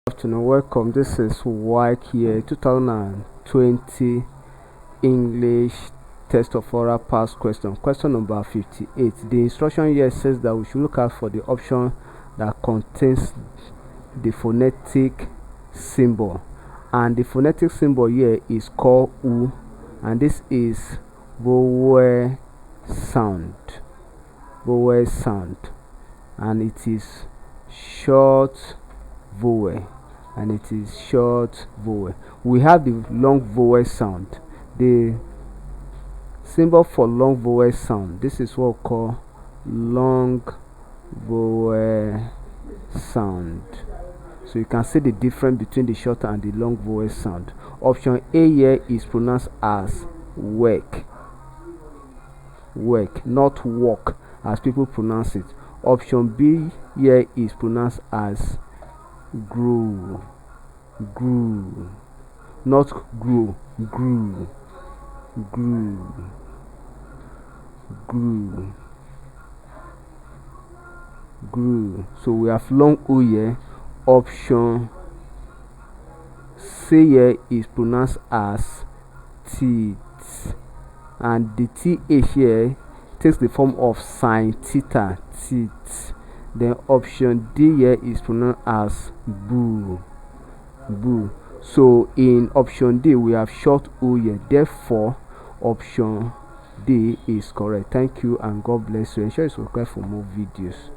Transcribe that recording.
Afternoon, welcome. This is Waec here, 2020 English test of oral past question. Question number 58. The instruction here says that we should look out for the option that contains the phonetic symbol, and the phonetic symbol here is called U, and this is vowel sound. Vowel sound, and it is short vowel, and it is short vowel. We have the long vowel sound. The symbol for long vowel sound, this is what we call long vowel sound. So you can see the difference between the short and the long vowel sound. Option A here is pronounced as Waec, Waec, not walk as people pronounce it. Option B here is pronounced as grew, grew, not grew, grew, grew, grew, grew. So we have long O here. Option C here is pronounced as teeth, and the TH here takes the form of sin theta, teeth. Then option D here is pronounced as boo, boo. So in option D we have short O here, therefore option D is correct. Thank you and God bless you. Ensure you subscribe for more videos.